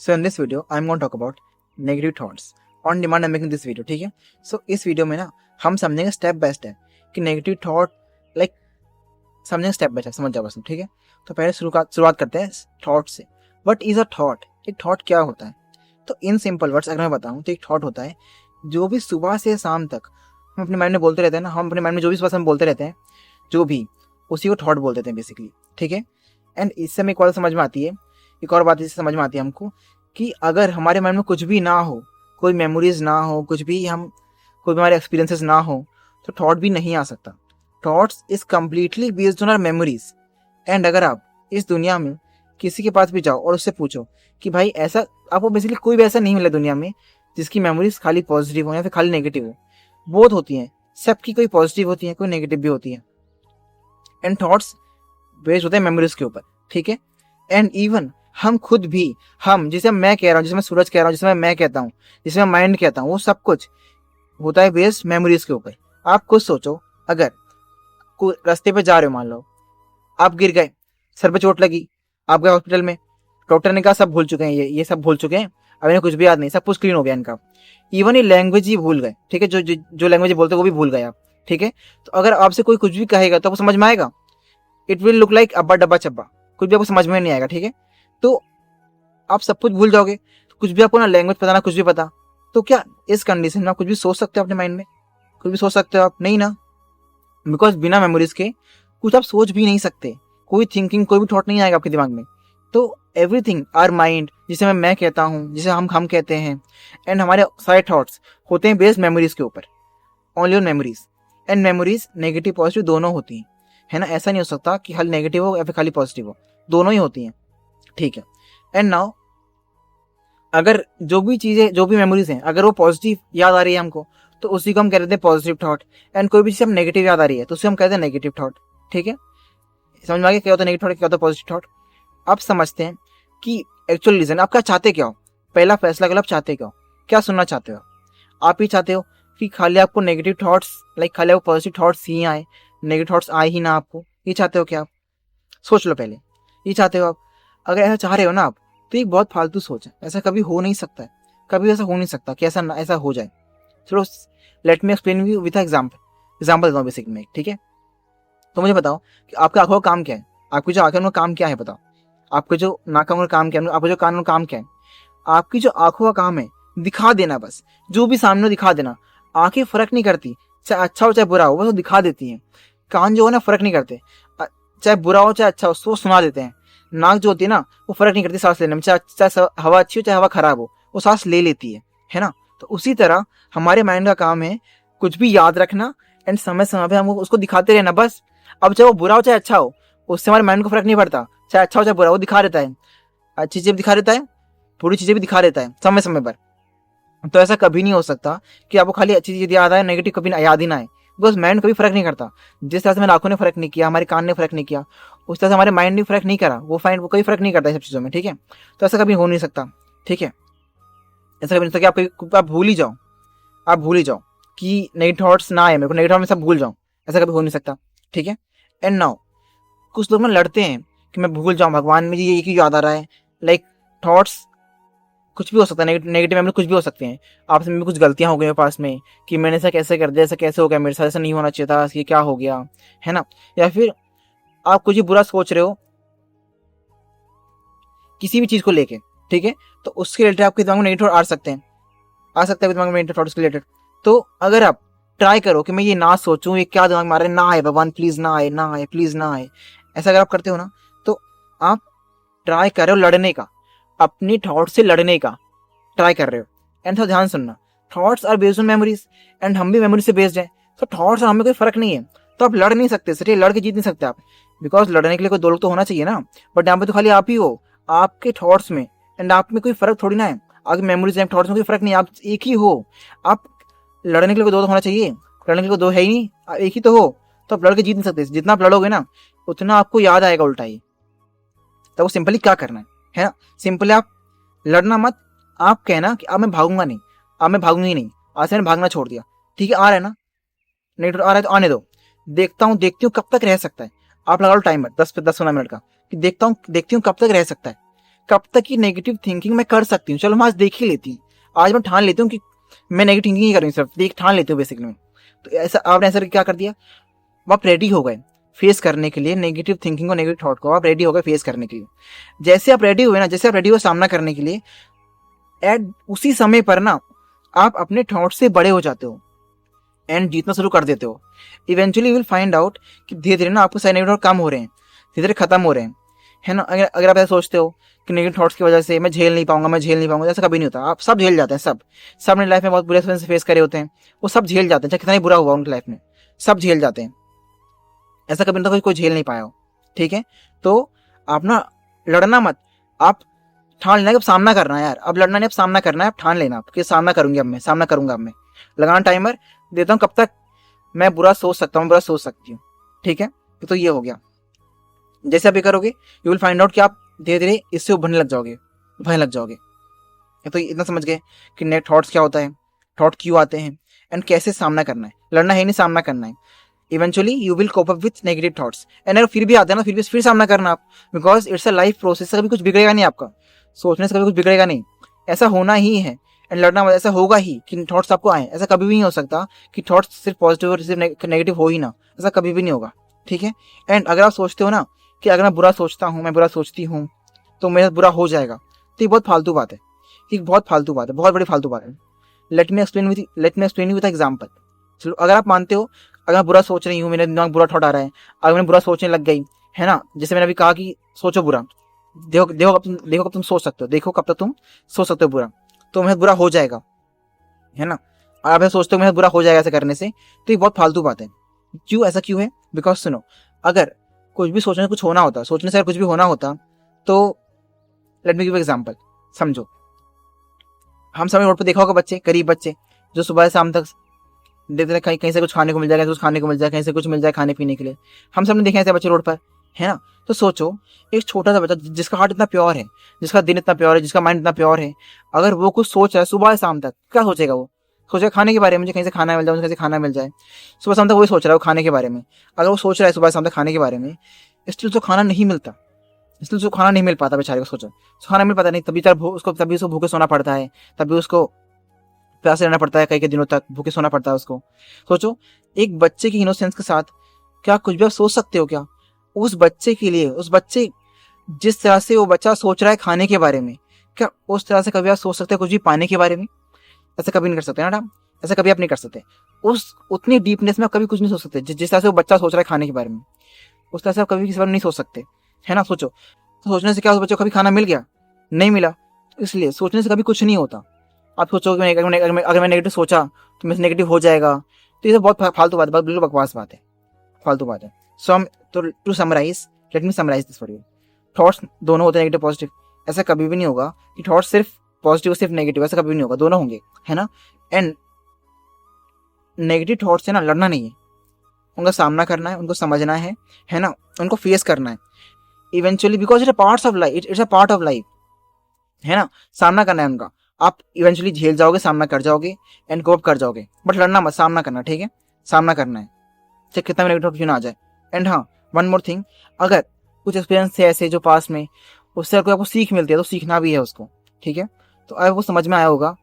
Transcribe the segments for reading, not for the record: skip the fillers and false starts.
So in this video, I'm going to talk about negative thoughts. On demand I'm making this video, ठीक है. So इस video में ना हम समझेंगे स्टेप बाय स्टेप कि नेगेटिव थॉट लाइक समझेंगे स्टेप बाय स्टेप, समझ जाओ बस, ठीक है. तो पहले शुरुआत करते हैं थॉट से. What is a thought? एक थॉट क्या होता है? तो इन सिंपल वर्ड्स अगर मैं बताऊँ तो एक थॉट होता है जो भी सुबह से शाम तक हम अपने माइंड में बोलते रहते हैं ना. हम अपने माइंड में जो भी सुबह से हम बोलते रहते हैं, जो भी, उसी को थॉट बोल देते हैं बेसिकली, ठीक है. एंड इससे हमें एक और समझ में आती है, एक और बात इससे समझ में आती है हमको कि अगर हमारे माइंड में कुछ भी ना हो, कोई मेमोरीज ना हो, कुछ भी कोई भी हमारे एक्सपीरियंसेस ना हो, तो थॉट भी नहीं आ सकता. Thoughts is completely based on our memories. And अगर आप इस दुनिया में किसी के पास भी जाओ और उससे पूछो कि भाई ऐसा, आपको बेसिकली कोई भी ऐसा नहीं मिला दुनिया में जिसकी मेमोरीज खाली पॉजिटिव हो या फिर खाली नेगेटिव हो. बहुत होती हैं, सबकी कोई पॉजिटिव होती है, कोई नेगेटिव भी होती है. एंड थॉट्स बेस्ड होते हैं मेमोरीज के ऊपर, ठीक है. एंड इवन हम खुद भी, हम जिसे मैं कह रहा हूँ, जिसे मैं सूरज कह रहा हूँ, जिसे मैं कहता हूँ, जिसे मैं माइंड कहता हूँ, वो सब कुछ होता है बेस्ड मेमोरीज के ऊपर. आप खुद सोचो, अगर कोई रास्ते पे जा रहे हो, मान लो आप गिर गए, सर पे चोट लगी, आप गए हॉस्पिटल में, डॉक्टर ने कहा सब भूल चुके हैं, ये सब भूल चुके हैं, अब इन्हें कुछ भी याद नहीं, सब कुछ क्लीन हो गया इनका. इवन ये लैंग्वेज ही भूल गए, ठीक है, जो लैंग्वेज बोलते वो भी भूल गए आप, ठीक है. तो अगर आपसे कोई कुछ भी कहेगा तो आपको समझ में आएगा? इट विल लुक लाइक अब्बा डब्बा चब्बा, कुछ भी आपको समझ में नहीं आएगा, ठीक है. तो आप सब कुछ भूल जाओगे, कुछ भी आपको ना लैंग्वेज पता ना कुछ भी पता. तो क्या इस कंडीशन में आप कुछ भी सोच सकते हो अपने माइंड में? कुछ भी सोच सकते हो आप? नहीं ना, बिकॉज बिना मेमोरीज के कुछ आप सोच भी नहीं सकते. कोई थिंकिंग, कोई भी थॉट नहीं आएगा आपके दिमाग में. तो एवरीथिंग आवर माइंड, जिसे मैं कहता हूँ, जिसे हम कहते हैं, एंड हमारे सारे थॉट्स होते हैं बेस्ड मेमोरीज के ऊपर, only on memories. And memories negative positive दोनों होती हैं, है ना. ऐसा नहीं हो सकता कि खाली नेगेटिव हो या फिर खाली पॉजिटिव हो, दोनों ही होती हैं, ठीक है. एंड नाउ अगर जो भी चीज़ें, जो भी मेमोरीज हैं, अगर वो पॉजिटिव याद आ रही है हमको, तो उसी को हम कह देते हैं पॉजिटिव थॉट. एंड कोई भी चीज़ हम नेगेटिव याद आ रही है तो उसे हम कहते हैं नेगेटिव थॉट, ठीक है. समझ में आ गया क्या होता है नेगेटिव थॉट, क्या होता है पॉजिटिव थॉट? आप समझते हैं कि एक्चुअल रीजन आप क्या चाहते, क्या हो. पहला फैसला करो, आप चाहते क्या हो, क्या सुनना चाहते हो. आप ही चाहते हो कि खाली आपको नेगेटिव थॉट्स, लाइक खाली आपको पॉजिटिव थॉट्स ही आए, नेगेटिव थॉट्स आए ही ना आपको, ये चाहते हो क्या आप? सोच लो पहले, ये चाहते हो आप? अगर ऐसा चाह रहे हो ना आप, तो एक बहुत फालतू सोच है. ऐसा कभी हो नहीं सकता है, कभी ऐसा हो नहीं सकता कि ऐसा हो जाए. चलो let me explain you with example देता हूँ बेसिक में, ठीक है. तो मुझे बताओ कि आपकी आंखों का काम क्या है, आपकी जो आंखें उनका काम क्या है, बताओ. आपके जो नाकों का काम क्या है, आपके जो कानों का काम क्या है. आपकी जो आंखों का काम है दिखा देना, बस जो भी सामने दिखा देना. आंखें फर्क नहीं करती, चाहे अच्छा हो चाहे बुरा हो, बस वो दिखा देती हैं. कान जो है ना फर्क नहीं करते, चाहे बुरा हो चाहे अच्छा हो, वो सुना देते हैं. नाक जो होती है ना, वो फर्क नहीं करती सांस लेने में, चाहे हवा अच्छी हो चाहे हवा खराब हो, वो सांस ले लेती है ना. तो उसी तरह हमारे माइंड का काम है कुछ भी याद रखना एंड समय समय पे हमको उसको दिखाते रहना, बस. अब चाहे वो बुरा हो चाहे अच्छा हो, उससे हमारे माइंड को फर्क नहीं पड़ता, चाहे अच्छा हो चाहे बुरा, वो दिखा देता है. अच्छी चीजें भी दिखा देता है, बुरी चीजें भी दिखा देता है समय समय पर. तो ऐसा कभी नहीं हो सकता कि आपको खाली अच्छी चीज याद आए, नेगेटिव कभी याद ही ना आए. बिकॉज माइंड कभी फर्क नहीं करता. जिस तरह से मेरी आंखों ने फर्क नहीं किया, हमारे कान ने फर्क नहीं किया, उस तरह से हमारे माइंड ने फर्क नहीं करा. वो कभी फर्क नहीं करता इन सब चीज़ों में, ठीक है. तो ऐसा कभी हो नहीं सकता, ठीक है. ऐसा कभी नहीं सकता कि आप भूल ही जाओ, आप भूल ही जाओ कि नेगेटिव थॉट्स ना आए, मेरे को नेगेटिव में सब भूल जाऊँ. ऐसा कभी हो नहीं सकता, ठीक है. एंड नाउ कुछ लोग ना लड़ते हैं कि मैं भूल जाऊँ, भगवान में ये क्यों याद आ रहा है. लाइक थॉट्स कुछ भी हो सकता है, नेगेटिव मेमोरी कुछ भी हो सकते हैं. आपसे में कुछ गलतियां हो गई मेरे पास में कि मैंने ऐसा कैसे कर दिया, ऐसा कैसे हो गया मेरे साथ, ऐसा नहीं होना चाहिए था, ये क्या हो गया, है ना. या फिर आप कुछ ही बुरा सोच रहे हो किसी भी चीज को लेके, ठीक है, तो उसके रिलेटेड आपके दिमाग में नेगेटिव आ सकते हैं, आ सकता है दिमाग में नेगेटिव थॉट्स के रिलेटेड. तो अगर आप ट्राई करो कि मैं ये ना सोचूं, ये क्या दिमाग में आ रहा है, ना आए भगवान, प्लीज ना आए, ना आए, प्लीज ना आए. ऐसा अगर आप करते हो ना, तो आप ट्राई कर रहे हो लड़ने का, अपनी थॉट से लड़ने का ट्राई कर रहे हो. एंड तो ध्यान सुनना, thoughts are based on memories and हम भी मेमोरी से बेस्ड हैं. तो थॉट्स और हमें कोई फर्क नहीं है, तो आप लड़ नहीं सकते, सही लड़ के जीत नहीं सकते आप. बिकॉज लड़ने के लिए कोई दो लोग तो होना चाहिए ना. बट यहाँ पे तो खाली आप ही हो, आपके थॉट्स में एंड आप में कोई फर्क थोड़ी ना है. आपकी मेमोरीज एंड थॉट्स में कोई फर्क नहीं है, आप एक ही हो. आप लड़ने के लिए कोई दो तो होना चाहिए, लड़ने के लिए दो है ही नहीं, आप एक ही तो हो. तो आप लड़ के जीत नहीं सकते. जितना आप लड़ोगे ना उतना आपको याद आएगा उल्टा ही. तो वो सिंपली क्या करना है ना, सिंपली आप लड़ना मत. आप कहना कि अब मैं भागूंगा नहीं, अब मैं भागूंगी नहीं, आज से मैंने भागना छोड़ दिया. ठीक है, आ रहा है ना नेगेटिव, आ रहा है तो आने दो, देखती हूँ कब तक रह सकता है. आप लगा लो टाइमर 10 15 मिनट का कि देखती हूँ कब तक रह सकता है. कब तक ये नेगेटिव थिंकिंग मैं कर सकती हूँ, चलो मैं आज देख ही लेती हूँ, आज मैं ठान लेती हूँ कि मैं नेगेटिव थिंकिंग ही कर रही हूँ, सिर्फ देख ठान लेती हूँ बेसिकली मैं। तो ऐसा आपने ऐसा क्या कर दिया, आप रेडी हो गए फेस करने के लिए नेगेटिव थिंकिंग और नेगेटिव थॉट को, आप रेडी हो गए फेस करने के लिए। जैसे आप रेडी हुए ना, जैसे आप रेडी हुए सामना करने के लिए, एट उसी समय पर ना आप अपने थॉट से बड़े हो जाते हो एंड जीतना शुरू कर देते हो। Eventually you will find out कि धीरे धीरे ना आपको सारे नेगेटिव थॉट कम हो रहे हैं, धीरे धीरे खत्म हो रहे हैं, है ना। अगर आप ऐसा सोचते हो कि नेगेटिव थॉट्स की वजह से मैं झेल नहीं पाऊंगा, मैं झेल नहीं पाऊंगा, ऐसा कभी नहीं होता। आप सब झेल जाते हैं, सब अपने लाइफ में बहुत बुरे एक्सपीरियंस फेस करे होते हैं, वो सब झेल जाते हैं, चाहे कितना ही बुरा हुआ उनकी लाइफ में, सब झेल जाते हैं। ऐसा कभी नहीं होता कोई झेल नहीं पाया हो, ठीक है। तो आप ना लड़ना मत, आप ठान लेना कि अब सामना करना है यार, अब लड़ना नहीं, अब सामना करना है, अब ठान लेना कि सामना करूंगी, अब मैं सामना करूंगा, अब मैं लगाना टाइमर देता हूँ कब तक मैं बुरा सोच सकता हूँ, बुरा सोच सकती हूँ, ठीक है। तो ये हो गया। जैसे आप ये करोगे यू विल फाइंड आउट कि आप धीरे धीरे इससे उभरने लग जाओगे, उभरने लग जाओगे। तो इतना समझ गए कि नेट थॉट्स क्या होता है, थॉट क्यों आते हैं एंड कैसे सामना करना है। लड़ना है नहीं, सामना करना है। Eventually you will cope up with negative thoughts and अगर फिर भी आते हैं ना, फिर सामना करना आप, because it's a life process. कभी कुछ बिगड़ेगा नहीं, आपका सोचने से कभी कुछ बिगड़ेगा नहीं, ऐसा होना ही है। एंड लड़ना ऐसा होगा ही कि थॉट्स आपको आए, ऐसा कभी भी नहीं हो सकता कि थॉट्स सिर्फ पॉजिटिव और सिर्फ नेगेटिव हो ही ना, ऐसा कभी भी नहीं होगा, ठीक है। एंड अगर आप सोचते हो ना कि अगर मैं बुरा सोचता हूँ, मैं बुरा सोचती हूँ तो मेरा बुरा हो जाएगा, तो ये बहुत फालतू बात है, ये बहुत फालतू बात है, बहुत बड़ी फालतू बात है। Let me explain you with example. चलो अगर आप मानते हो अगर मैं बुरा सोच रही हूँ, मेरे दिमाग बुरा थॉट आ रहा है, अगर मैं बुरा सोचने लग गई, है ना, जैसे मैंने अभी कहा कि सोचो बुरा, देखो कब तुम सोच सकते हो, देखो कब तक तुम सोच सकते हो बुरा, तो मेरा बुरा हो जाएगा, है ना। आप सोचते हो मेरा बुरा हो जाएगा ऐसे करने से, तो ये बहुत फालतू बात है। क्यों, ऐसा क्यों है? बिकॉज सुनो, अगर कुछ भी सोचने से कुछ होना होता, सोचने से अगर कुछ भी होना होता, तो लेट मी गिव एग्जांपल। समझो, हम सब रोड पर देखा होगा बच्चे, गरीब बच्चे जो सुबह से शाम तक देखते हैं कहीं से कुछ खाने को मिल जाएगा, कुछ खाने को मिल जाए, कहीं से कुछ मिल जाए खाने पीने के लिए। हम सब ने देखे ऐसे बच्चे रोड पर, है ना। तो सोचो एक छोटा सा बच्चा जिसका हार्ट इतना प्योर है, जिसका दिल इतना प्योर है, जिसका माइंड इतना प्योर है, अगर वो कुछ सोच रहा है सुबह से शाम तक, क्या सोचेगा? वो सोचेगा खाने के बारे में, मुझे कहीं से खाना मिल जाए, मुझे कहीं से खाना मिल जाए। सुबह शाम तक वही सोच रहा है, वो खाने के बारे में। अगर वो सोच रहा है सुबह शाम तक खाने के बारे में, स्टिल उसको खाना नहीं मिलता, इसलिए उसको खाना नहीं मिल पाता बेचारे को। सोचो खाना मिल पाता नहीं, तभी उसको भूखे सोना पड़ता है, तभी उसको प्यासे रहना पड़ता है, कई कई दिनों तक भूखे सोना पड़ता है उसको। सोचो एक बच्चे की इनोसेंस के साथ क्या कुछ भी आप सोच सकते हो क्या? उस बच्चे के लिए, उस बच्चे जिस तरह से वो बच्चा सोच रहा है खाने के बारे में, क्या उस तरह से कभी आप सोच सकते हैं कुछ भी पाने के बारे में? ऐसा कभी नहीं कर सकते ना आप, ऐसा कभी आप नहीं कर सकते। उस उतनी डीपनेस में आप कभी कुछ नहीं सोच सकते जिस तरह से वो बच्चा सोच रहा है खाने के बारे में, उस तरह से आप कभी किसी बारे में नहीं सोच सकते, है ना। सोचो, तो सोचने से क्या उस बच्चे को कभी खाना मिल गया? नहीं मिला। इसलिए सोचने से कभी कुछ नहीं होता। आप सोचो कि अगर मैं नेगेटिव सोचा तो मेरे से नेगेटिव हो जाएगा, तो ये तो बहुत फालतू बात है, बिल्कुल बकवास बात है, फालतू बात है। सो हम तो to summarise, let me summarise this for you. Thoughts दोनों होते हैं, नेगेटिव पॉजिटिव। ऐसा कभी भी नहीं होगा कि थॉट्स सिर्फ पॉजिटिव सिर्फ नेगेटिव, ऐसा कभी भी नहीं होगा, दोनों होंगे, है ना। एंड नेगेटिव थॉट्स से ना लड़ना नहीं है, उनका सामना करना है, उनको समझना है ना, उनको फेस करना है eventually, because it's a part of life, it's a part of life, है ना। सामना करना है उनका, आप इवेंचुअली झेल जाओगे, सामना कर जाओगे एंड कोप कर जाओगे, बट लड़ना मत, सामना करना, ठीक है, सामना करना है, चाहे कितना भी नेगेटिव ना आ जाए। एंड हाँ, वन मोर थिंग, अगर कुछ एक्सपीरियंस है ऐसे जो पास में, उससे अगर आपको सीख मिलती है तो सीखना भी है उसको, ठीक है। तो अब वो समझ में आया होगा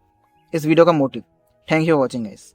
इस वीडियो का motive. Thank you for watching guys.